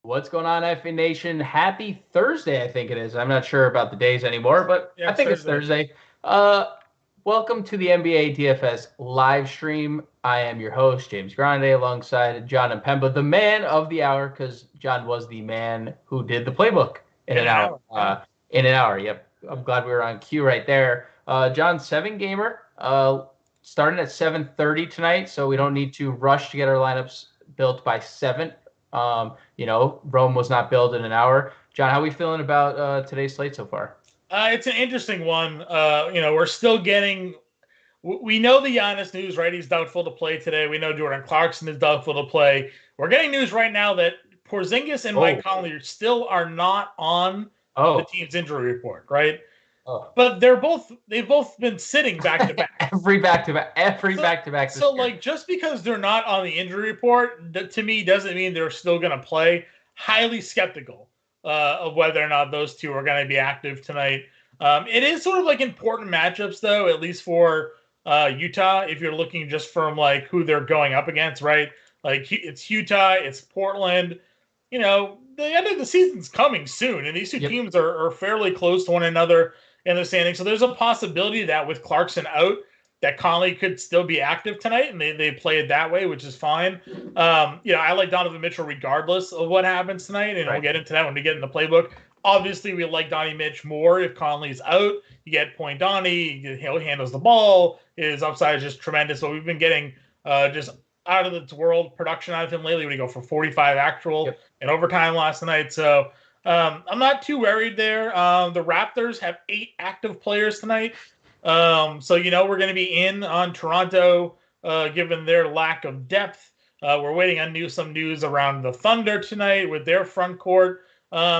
What's going on, FA Nation? Happy Thursday, I think it is. I'm not sure about the days anymore, but I think it's Thursday. Welcome to the NBA DFS live stream. I am your host, James Grande, alongside Jon Impemba, the man of the hour, because John was the man who did the playbook in an hour. In an hour, yep. I'm glad we were on cue right there. John, 7-gamer, starting at 7:30 tonight, so we don't need to rush to get our lineups built by 7. Rome was not built in an hour. John, how are we feeling about today's slate so far? It's an interesting one. We're still getting. We know the Giannis news, right? He's doubtful to play today. We know Jordan Clarkson is doubtful to play. We're getting news right now that Porzingis and Mike Conley still are not on the team's injury report, right? But they've both been sitting back to back. Every back to back. So just because they're not on the injury report, to me doesn't mean they're still going to play. Highly skeptical of whether or not those two are going to be active tonight. It is sort of like important matchups though, at least for Utah. If you're looking just from like who they're going up against, right? Like it's Utah, it's Portland. The end of the season's coming soon, and these two teams are fairly close to one another in the standings. So there's a possibility that with Clarkson out, that Conley could still be active tonight, and they play it that way, which is fine. I like Donovan Mitchell regardless of what happens tonight, and we'll get into that when we get in the playbook. Obviously, we like Donnie Mitch more if Conley's out. You get Point Donnie, he handles the ball. His upside is just tremendous. But we've been getting just out of this world production out of him lately when he go for 45 actual in overtime last night. So I'm not too worried there. The Raptors have 8 active players tonight. We're going to be in on Toronto given their lack of depth. We're waiting on some news around the Thunder tonight with their front court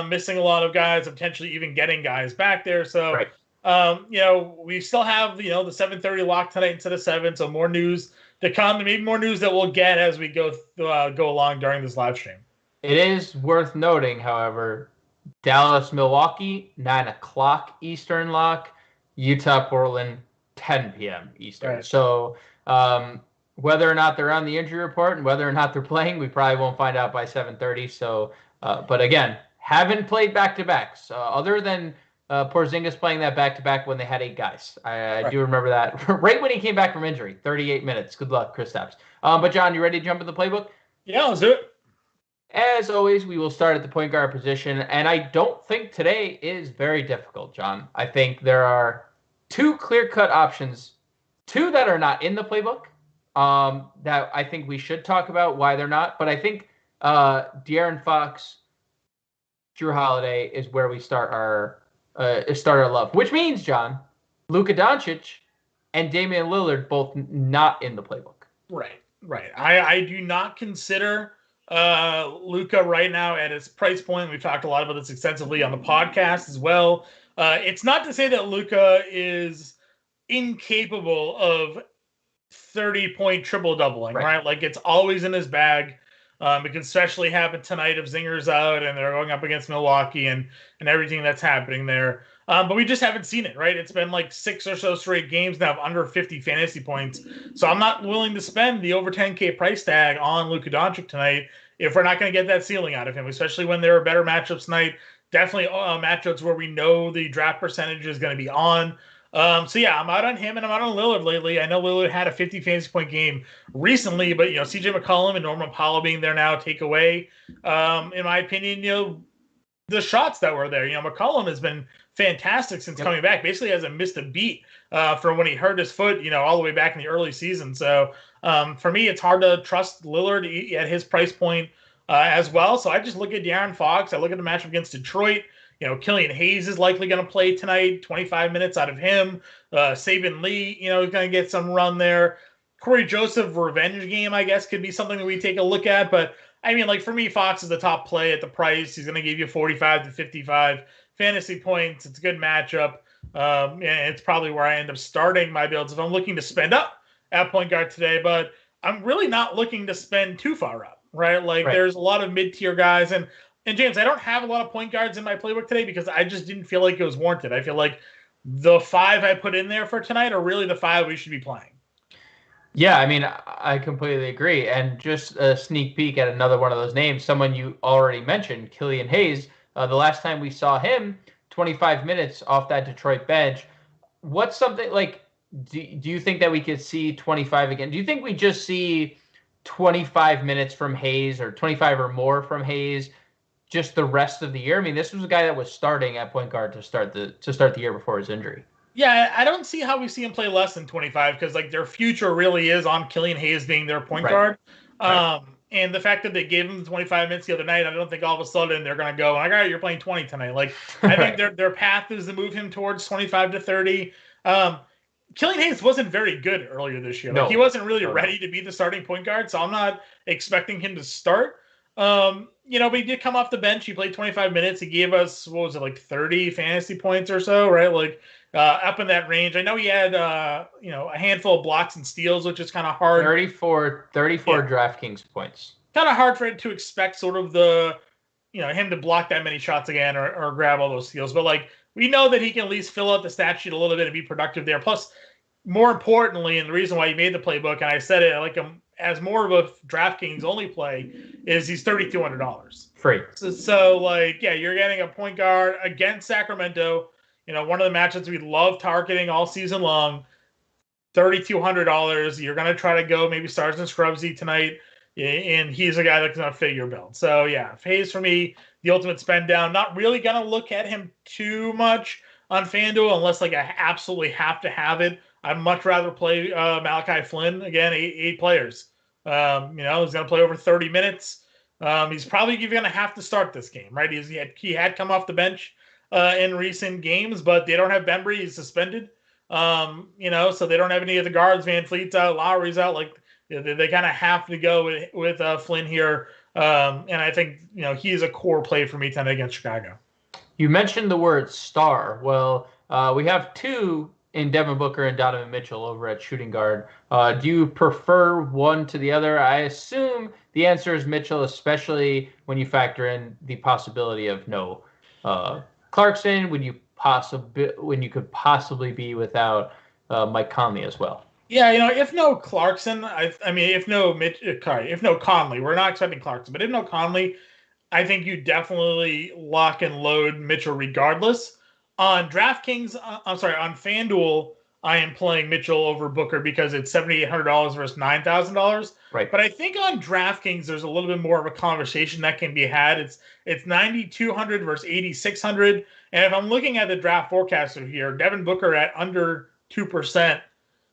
missing a lot of guys, potentially even getting guys back there. So, we still have, the 7:30 lock tonight instead of 7. So more news to come, and maybe more news that we'll get as we go along during this live stream. It is worth noting, however, Dallas-Milwaukee, 9 o'clock Eastern lock, Utah-Portland, 10 p.m. Eastern. Right. So whether or not they're on the injury report and whether or not they're playing, we probably won't find out by 7:30. So, but again, haven't played back-to-backs other than Porzingis playing that back-to-back when they had 8 guys. I do remember that. Right when he came back from injury, 38 minutes. Good luck, Kristaps. But John, you ready to jump in the playbook? Yeah, let's do it. As always, we will start at the point guard position, and I don't think today is very difficult, John. I think there are 2 clear-cut options, 2 that are not in the playbook that I think we should talk about why they're not. But I think De'Aaron Fox, Jrue Holiday is where we start our love, which means, John, Luka Doncic and Damian Lillard both not in the playbook. Right. I do not consider Luka right now at his price point. We've talked a lot about this extensively on the podcast as well. It's not to say that Luka is incapable of 30-point triple doubling, right? Like it's always in his bag. It can especially happen tonight if Zinger's out and they're going up against Milwaukee and everything that's happening there. But we just haven't seen it, right? It's been like 6 or so straight games now of under 50 fantasy points. So I'm not willing to spend the over 10K price tag on Luka Doncic tonight if we're not going to get that ceiling out of him, especially when there are better matchups tonight. Definitely matchups where we know the draft percentage is going to be on. I'm out on him and I'm out on Lillard lately. I know Lillard had a 50 fantasy point game recently, but CJ McCollum and Norman Powell being there now take away, in my opinion, the shots that were there. McCollum has been fantastic since coming back. Basically hasn't missed a beat from when he hurt his foot, all the way back in the early season. So for me, it's hard to trust Lillard at his price point as well. So I just look at De'Aaron Fox. I look at the matchup against Detroit. Killian Hayes is likely going to play tonight, 25 minutes out of him. Saban Lee, is going to get some run there. Corey Joseph revenge game, I guess, could be something that we take a look at. But, for me, Fox is the top play at the price. He's going to give you 45 to 55 fantasy points. It's a good matchup. And it's probably where I end up starting my builds if I'm looking to spend up at point guard today. But I'm really not looking to spend too far up, right? There's a lot of mid-tier guys. And James, I don't have a lot of point guards in my playbook today because I just didn't feel like it was warranted. I feel like the 5 I put in there for tonight are really the 5 we should be playing. Yeah, I mean, I completely agree. And just a sneak peek at another one of those names, someone you already mentioned, Killian Hayes. The last time we saw him, 25 minutes off that Detroit bench. What's something like, do you think that we could see 25 again? Do you think we just see 25 minutes from Hayes or 25 or more from Hayes just the rest of the year? I mean, this was a guy that was starting at point guard to start the year before his injury. Yeah, I don't see how we see him play less than 25 because like their future really is on Killian Hayes being their point Right. guard. Right. And the fact that they gave him 25 minutes the other night, I don't think all of a sudden they're going to go like, all right, you're playing 20 tonight. Like I think Right. their path is to move him towards 25 to 30. Killian Hayes wasn't very good earlier this year. Like he No. wasn't really No, no. ready to be the starting point guard, so I'm not expecting him to start. But he did come off the bench. He played 25 minutes. He gave us what was it, like 30 fantasy points or so, right? Like up in that range. I know he had a handful of blocks and steals, which is kind of hard. 34 DraftKings points. Kind of hard for it to expect sort of him to block that many shots again or grab all those steals. But like we know that he can at least fill out the stat sheet a little bit and be productive there. Plus, more importantly, and the reason why he made the playbook, and I said it, I like him as more of a DraftKings only play, is he's $3,200 free. So like, yeah, you're getting a point guard against Sacramento. One of the matchups we love targeting all season long. $3,200. You're gonna try to go maybe Stars and Scrubsy tonight, and he's a guy that's gonna fit your build. So yeah, Hayes for me, the ultimate spend down. Not really gonna look at him too much on FanDuel unless like I absolutely have to have it. I'd much rather play Malachi Flynn again. Eight players. He's gonna play over 30 minutes. He's probably even gonna have to start this game, right? He had come off the bench in recent games, but they don't have Bembry. He's suspended. So they don't have any of the guards. Van Fleet's out, Lowry's out. Like they kind of have to go with Flynn here. And I think he's a core play for me tonight against Chicago. You mentioned the word star. Well, we have two in Devin Booker and Donovan Mitchell over at shooting guard. Do you prefer one to the other? I assume the answer is Mitchell, especially when you factor in the possibility of no Clarkson, when you could possibly be without Mike Conley as well. Yeah, if no Clarkson, if no Conley, we're not expecting Clarkson, but if no Conley, I think you definitely lock and load Mitchell regardless. On DraftKings, on FanDuel, I am playing Mitchell over Booker because it's $7,800 versus $9,000. Right. But I think on DraftKings, there's a little bit more of a conversation that can be had. It's 9,200 versus 8,600. And if I'm looking at the draft forecaster here, Devin Booker at under 2%.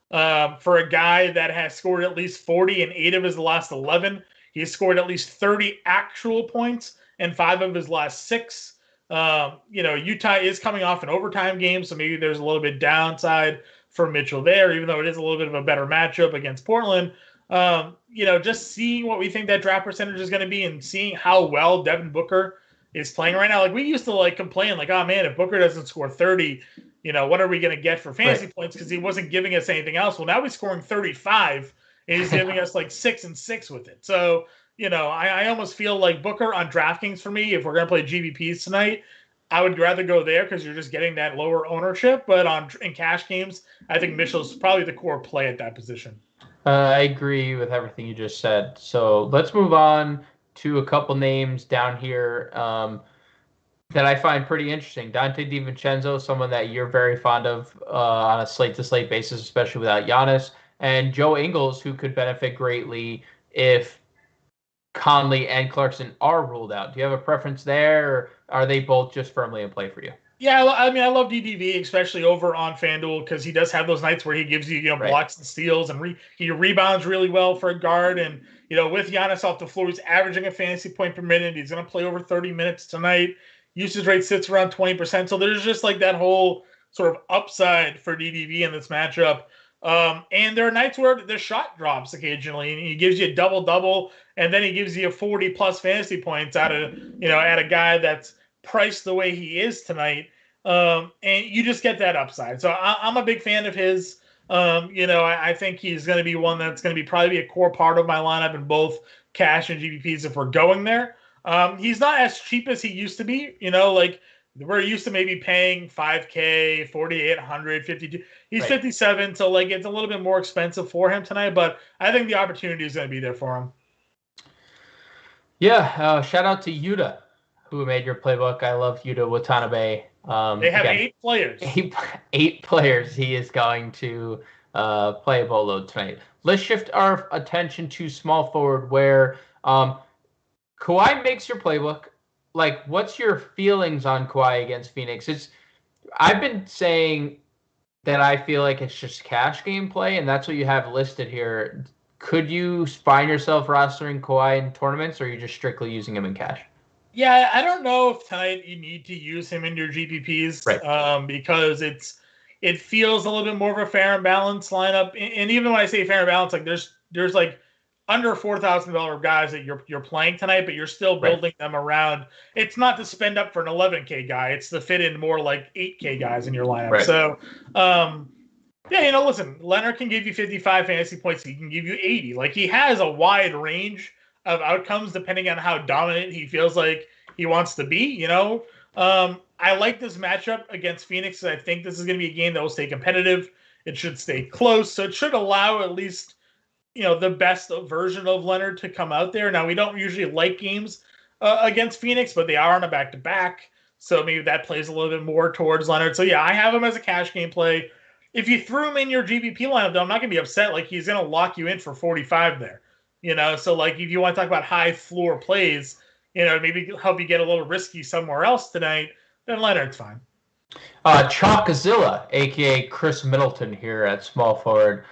For a guy that has scored at least 40 in 8 of his last 11. He's scored at least 30 actual points in 5 of his last 6. Utah is coming off an overtime game, so maybe there's a little bit downside for Mitchell there, even though it is a little bit of a better matchup against Portland. Just seeing what we think that draft percentage is going to be and seeing how well Devin Booker is playing right now. Like we used to complain oh man, if Booker doesn't score 30, what are we going to get for fantasy points? Because he wasn't giving us anything else. Well, now he's scoring 35 and he's giving us 6 and 6 with it. So, I almost feel like Booker on DraftKings for me, if we're going to play GBPs tonight, I would rather go there because you're just getting that lower ownership. But in cash games, I think Mitchell's probably the core play at that position. I agree with everything you just said. So let's move on to a couple names down here that I find pretty interesting. Dante Di Vincenzo, someone that you're very fond of on a slate-to-slate basis, especially without Giannis. And Joe Ingles, who could benefit greatly if Conley and Clarkson are ruled out. Do you have a preference there, or are they both just firmly in play for you? Yeah, I love DDV, especially over on FanDuel, because he does have those nights where he gives you, blocks and steals, and he rebounds really well for a guard. And, with Giannis off the floor, he's averaging a fantasy point per minute. He's going to play over 30 minutes tonight. Usage rate sits around 20%. So there's just that whole sort of upside for DDV in this matchup. And there are nights where the shot drops occasionally, and he gives you a double-double, and then he gives you 40-plus fantasy points out of, at a guy that's priced the way he is tonight. And you just get that upside. So I'm a big fan of his. I think he's going to be one that's going to probably be a core part of my lineup in both cash and GBPs if we're going there. He's not as cheap as he used to be. We're used to maybe paying $5K, 4,800, 52. He's Right. 57, so like it's a little bit more expensive for him tonight, but I think the opportunity is going to be there for him. Yeah, shout out to Yuta, who made your playbook. I love Yuta Watanabe. They have Again, 8 players. Eight players he is going to play a boatload tonight. Let's shift our attention to small forward, where Kawaii makes your playbook. Like, what's your feelings on Kawaii against Phoenix? I've been saying that I feel like it's just cash gameplay, and that's what you have listed here. Could you find yourself rostering Kawaii in tournaments, or are you just strictly using him in cash? Yeah, I don't know if tonight you need to use him in your GPPs, right. Because it feels a little bit more of a fair and balanced lineup. And even when I say fair and balanced, like there's like under $4,000 guys that you're playing tonight, but you're still building them around. It's not to spend up for an 11K guy; it's to fit in more like 8K guys in your lineup. Right. So, yeah, listen, Leonard can give you 55 fantasy points. He can give you 80. Like, he has a wide range of outcomes depending on how dominant he feels like he wants to be. I like this matchup against Phoenix. I think this is going to be a game that will stay competitive. It should stay close, so it should allow at least the best version of Leonard to come out there. Now, we don't usually like games against Phoenix, but they are on a back-to-back, so maybe that plays a little bit more towards Leonard. So yeah, I have him as a cash game play. If you threw him in your GPP lineup, though, I'm not going to be upset. Like, he's going to lock you in for 45 there. So like if you want to talk about high floor plays, maybe help you get a little risky somewhere else tonight, then Leonard's fine. Chalkazilla, aka Chris Middleton here at small forward.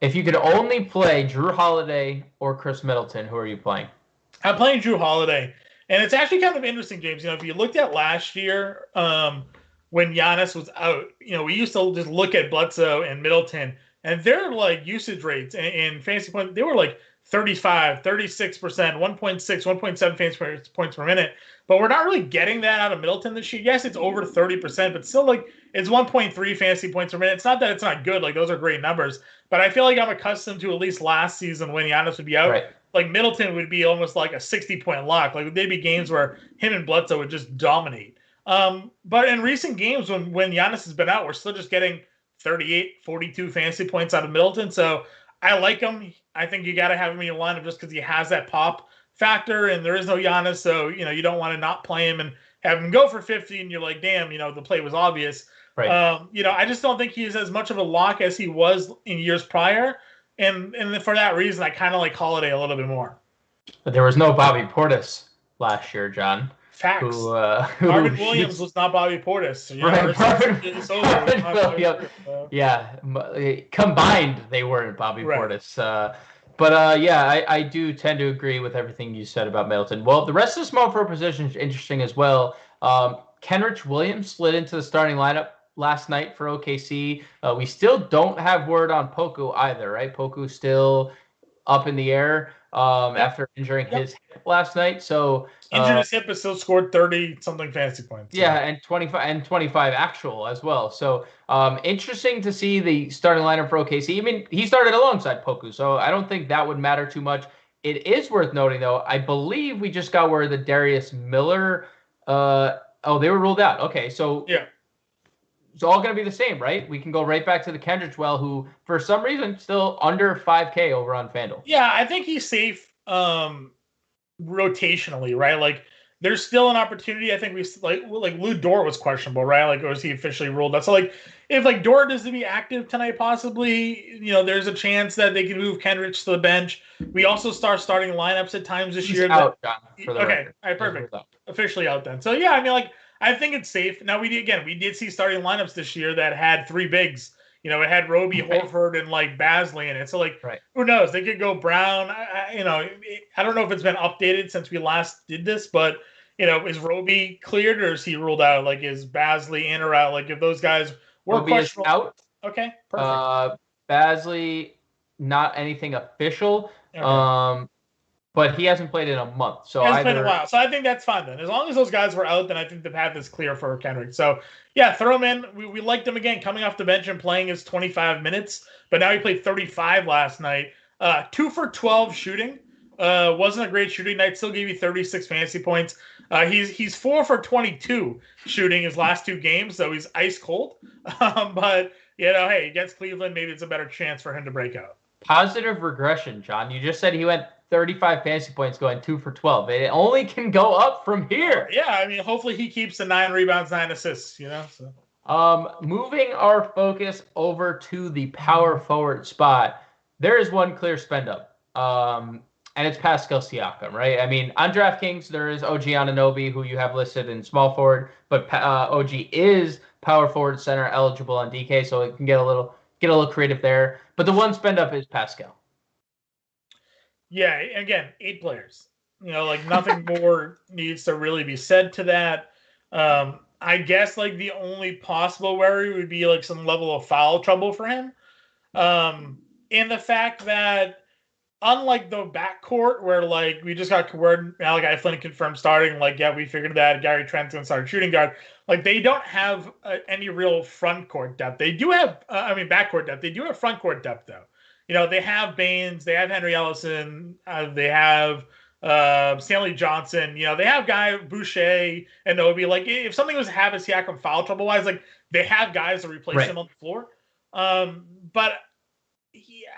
If you could only play Drew Holiday or Chris Middleton, who are you playing? I'm playing Drew Holiday. And it's actually kind of interesting, James. If you looked at last year, when Giannis was out, we used to just look at Bledsoe and Middleton, and their like usage rates and fantasy points, they were like 35, 36%, 1.6, 1.7 fantasy points per minute. But we're not really getting that out of Middleton this year. Yes, it's over 30%, but still like it's 1.3 fantasy points per minute. It's not that it's not good. Like, those are great numbers. But I feel like I'm accustomed to at least last season when Giannis would be out. Right. Like, Middleton would be almost like a 60-point lock. Like, there'd be games where him and Bledsoe would just dominate. But in recent games when Giannis has been out, we're still just getting 38, 42 fantasy points out of Middleton. So I like him. I think you got to have him in your lineup just because he has that pop factor, and there is no Giannis. So, you don't want to not play him and have him go for 50, and you're like, damn, the play was obvious. Right. I just don't think he's as much of a lock as he was in years prior. And for that reason, I kind of like Holiday a little bit more. But there was no Bobby Portis last year, John. Facts. Marvin Williams was not Bobby Portis. So, right. Yeah. Combined, they weren't Bobby Portis. But I do tend to agree with everything you said about Middleton. Well, the rest of the small forward position is interesting as well. Kenrich Williams slid into the starting lineup last night for OKC. We still don't have word on Poku either, right? Poku's still up in the air after injuring his hip last night. So injured his hip, but still scored 30-something fantasy points. Yeah, and 25 actual as well. So interesting to see the starting lineup for OKC. I mean, he started alongside Poku, so I don't think that would matter too much. It is worth noting, though, I believe we just got word that Darius Miller they were ruled out. Okay, so yeah. It's all going to be the same, right? We can go right back to the Kendrick who, for some reason, still under 5K over on FanDuel. Yeah, I think he's safe rotationally, right? Like, there's still an opportunity. I think we like Lou Dort was questionable, right? Like, or was he officially ruled out? So, like, if like Dort is to be active tonight, possibly, there's a chance that they can move Kendrick to the bench. We also starting lineups at times this year. Out, John, for the okay, record. All right, perfect. Officially out then. So yeah, I mean, like, I think it's safe. Now, we did see starting lineups this year that had 3 bigs. It had Roby, Horford, and like Basley in it. So like, who knows? They could go Brown. I don't know if it's been updated since we last did this, but is Roby cleared or is he ruled out? Like, is Basley in or out? Like, if those guys were questionable, out. Okay, perfect. Basley, not anything official. Okay. But he hasn't played in a month. So it's been a while. So I think that's fine then. As long as those guys were out, then I think the path is clear for Kendrick. So yeah, throw him in. We liked him again, coming off the bench and playing his 25 minutes. But now he played 35 last night. 2 for 12 shooting. Wasn't a great shooting night. Still gave you 36 fantasy points. He's 4 for 22 shooting his last 2 games, so he's ice cold. But hey, against Cleveland, maybe it's a better chance for him to break out. Positive regression, John. You just said he went 35 fantasy points, going 2 for 12. It only can go up from here. Yeah, I mean, hopefully he keeps the 9 rebounds, 9 assists. So. Moving our focus over to the power forward spot, there is one clear spend up. And it's Pascal Siakam, right? I mean, on DraftKings, there is OG Anunoby, who you have listed in small forward, but OG is power forward center eligible on DK, so it can get a little creative there. But the one spend up is Pascal. Yeah, again, 8 players. Nothing more needs to really be said to that. I guess the only possible worry would be some level of foul trouble for him. And the fact that unlike the backcourt where we just got word Malachi Flynn confirmed starting, we figured that Gary Trent's gonna start shooting guard. They don't have any real front court depth. They do have backcourt depth. They do have front court depth though. They have Baines, they have Henry Ellison, they have Stanley Johnson. They have guy Boucher and Obi. If something was to happen to Siakam foul trouble wise, they have guys to replace him on the floor. But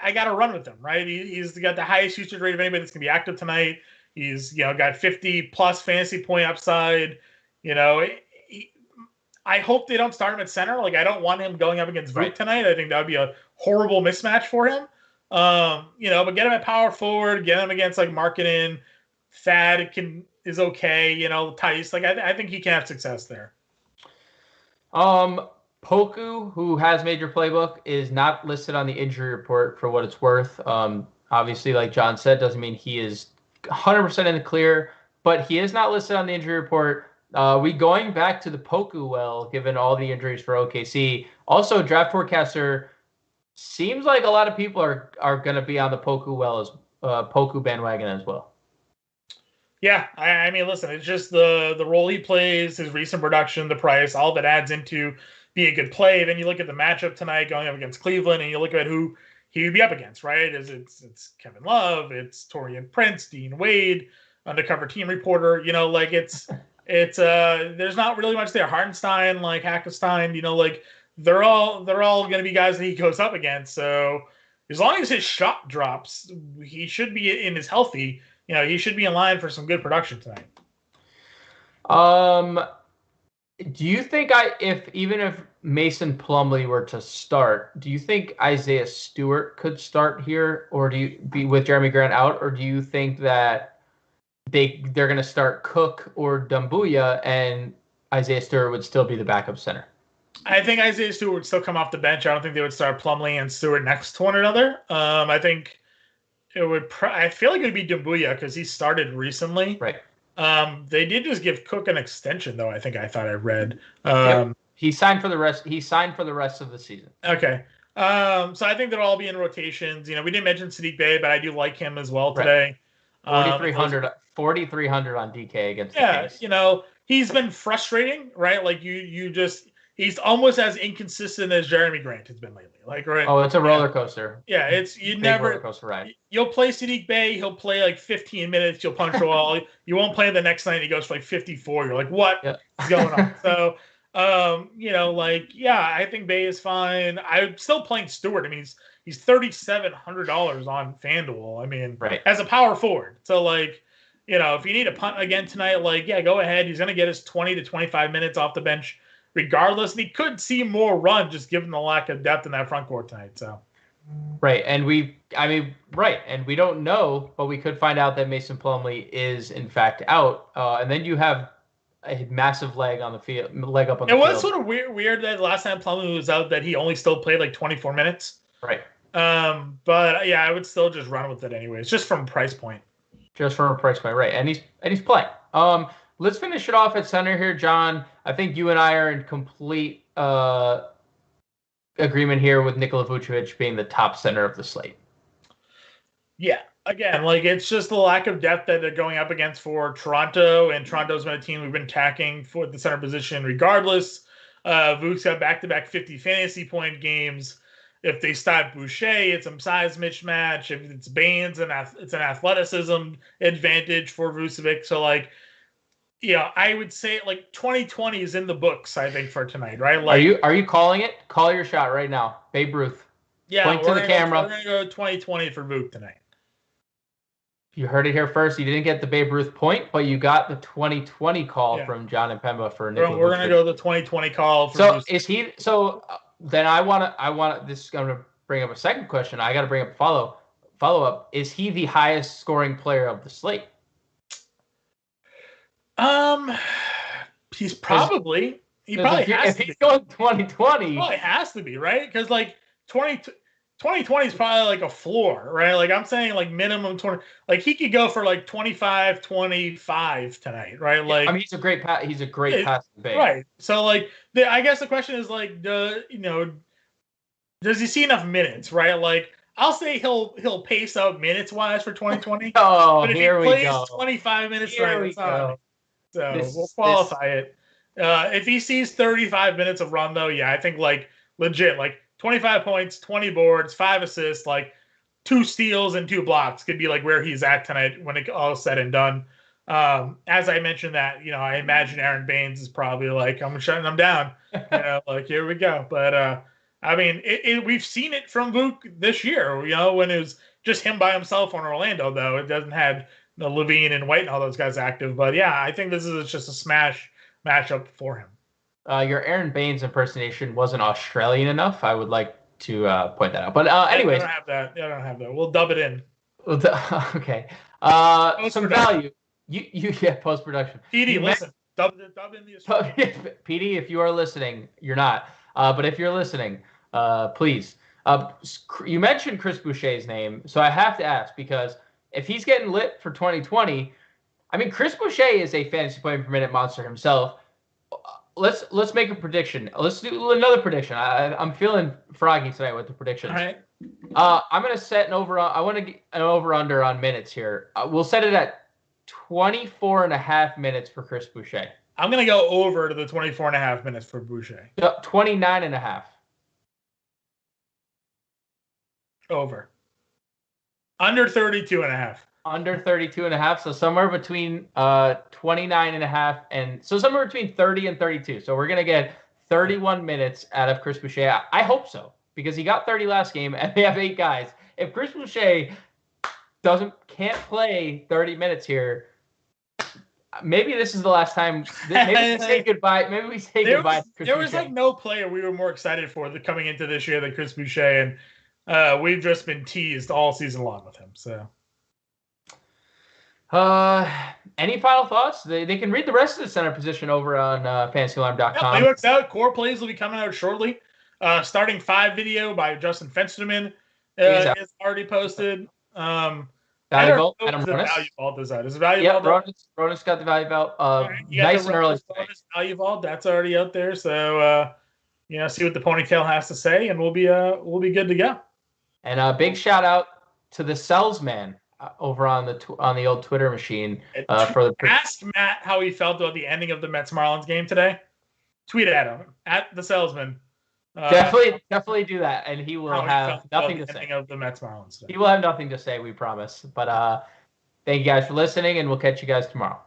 I got to run with him, right? He's got the highest usage rate of anybody that's going to be active tonight. He's, got 50 plus fantasy point upside. I hope they don't start him at center. I don't want him going up against Vooch tonight. I think that would be a horrible mismatch for him. But get him at power forward, get him against Markkanen, Thad is okay. Tice. I think he can have success there. Poku, who has made your playbook, is not listed on the injury report for what it's worth. Obviously, like John said, doesn't mean he is 100% in the clear, but he is not listed on the injury report. We going back to the Poku well, given all the injuries for OKC. Also, draft forecaster seems like a lot of people are going to be on the Poku bandwagon as well. Yeah, I mean, listen, it's just the role he plays, his recent production, the price, all that adds into be a good play. Then you look at the matchup tonight going up against Cleveland, and you look at who he would be up against, right? It's Kevin Love, it's Taurean Prince, Dean Wade, undercover team reporter. It's there's not really much there. Hartenstein, Hackestein, they're all going to be guys that he goes up against. So as long as his shot drops, he should be in his healthy. He should be in line for some good production tonight. Do you think even if Mason Plumlee were to start, do you think Isaiah Stewart could start here, or do you be with Jeremy Grant out, or do you think that they're going to start Cook or Doumbouya and Isaiah Stewart would still be the backup center? I think Isaiah Stewart would still come off the bench. I don't think they would start Plumlee and Stewart next to one another. I think it would. I feel like it would be Doumbouya because he started recently. Right. They did just give Cook an extension, though. I thought I read. Yep. He signed for the rest. He signed for the rest of the season. Okay. So I think they'll all be in rotations. We didn't mention Sadiq Bey, but I do like him as well today. 4,300 on DK against the Kings. He's been frustrating, right? He's almost as inconsistent as Jeremy Grant has been lately. Right? Oh, it's a roller coaster. Yeah, roller coaster ride. You'll play Sadiq Bey, he'll play 15 minutes, you'll punch a wall. You won't play the next night, he goes for 54. You're like, what is going on? So, I think Bey is fine. I'm still playing Stewart. I mean, he's $3,700 on FanDuel. I mean, as a power forward. So, if you need a punt again tonight, go ahead. He's going to get his 20 to 25 minutes off the bench regardless. And he could see more run just given the lack of depth in that front court tonight. So, and we don't know, but we could find out that Mason Plumlee is in fact out, and then you have a massive leg up on the field. It was sort of weird that last time Plumlee was out that he only still played 24 minutes. Right. But yeah, I would still just run with it anyways, just from price point. Just from a price point, right? And he's playing. Let's finish it off at center here, John. I think you and I are in complete agreement here with Nikola Vucevic being the top center of the slate. Yeah. Again, it's just the lack of depth that they're going up against for Toronto, and Toronto's been a team we've been attacking for the center position regardless. Vuce's got back-to-back 50 fantasy point games. If they start Boucher, it's some size mismatch. If it's Baines, it's an athleticism advantage for Vucevic. So, I would say like 2020 is in the books, I think, for tonight, right? Like, are you calling it? Call your shot right now. Babe Ruth. Yeah, point to the camera. We're going to go 2020 for Vuk tonight. You heard it here first. You didn't get the Babe Ruth point, but you got the 2020 call from Jon Impemba for Nicola. We're going to go the 2020 call. Is he? So then I want to. This is going to bring up a second question. I got to bring up follow up. Is he the highest scoring player of the slate? He's probably. He probably has to be. If he's going 2020, he probably has to be, right? Because like 2020 is probably like a floor, right? Like I'm saying like minimum 20, like he could go for like 25 tonight, right? Like I mean he's a great passing base. Right. So like I guess the question is like does he see enough minutes, right? Like I'll say he'll pace out minutes wise for 2020. But if here he plays we go. 25 minutes it's on. So we'll qualify it. If he sees 35 minutes of run though, I think like legit like 25 points, 20 boards, 5 assists, like 2 steals and 2 blocks could be like where he's at tonight when it all said and done. As I mentioned that, I imagine Aaron Baines is probably like, I'm shutting him down. Like here we go. But I mean, we've seen it from Vuk this year, when it was just him by himself on Orlando, though. It doesn't have Levine and White and all those guys active. But yeah, I think this is just a smash matchup for him. Your Aaron Baines impersonation wasn't Australian enough. I would like to point that out. But anyways. I don't have that. We'll dub it in. Okay. Some value. You post-production. PD, listen. Dub in the Australian. PD, if you are listening, you're not. But if you're listening, please. You mentioned Chris Boucher's name, so I have to ask because if he's getting lit for 2020, I mean, Chris Boucher is a fantasy point per minute monster himself. Let's make a prediction. Let's do another prediction. I'm feeling froggy tonight with the predictions. All right. I'm gonna set an over. I want to get an over under on minutes here. We'll set it at 24.5 minutes for Chris Boucher. I'm gonna go over to the 24.5 minutes for Boucher. 29.5. Over. Under 32.5. Under 32.5, so somewhere between 29.5 and so somewhere between 30 and 32. So we're gonna get 31 minutes out of Chris Boucher. I hope so because he got 30 last game and they have 8 guys. If Chris Boucher can't play 30 minutes here, maybe this is the last time. Maybe we say goodbye. Maybe we say goodbye to Chris Boucher. There was like no player we were more excited for coming into this year than Chris Boucher, and we've just been teased all season long with him. So. Any final thoughts? They can read the rest of the center position over on fantasyalarm.com. Yeah, playbooks out. Core plays will be coming out shortly. Starting 5 video by Justin Fensterman is already posted. Value Vault. Adam Value Vault is out. Is it Value Vault? Yeah, Ronus got the Value Vault. Nice and early. Value Vault, that's already out there. So see what the ponytail has to say, and we'll be good to go. And a big shout out to the Salesman over on the old Twitter machine. Ask Matt how he felt about the ending of the Mets-Marlins game today. Tweet at him at the Salesman. Definitely do that, and he will have nothing to say. Of the Mets-Marlins. He will have nothing to say, we promise. But thank you guys for listening, and we'll catch you guys tomorrow.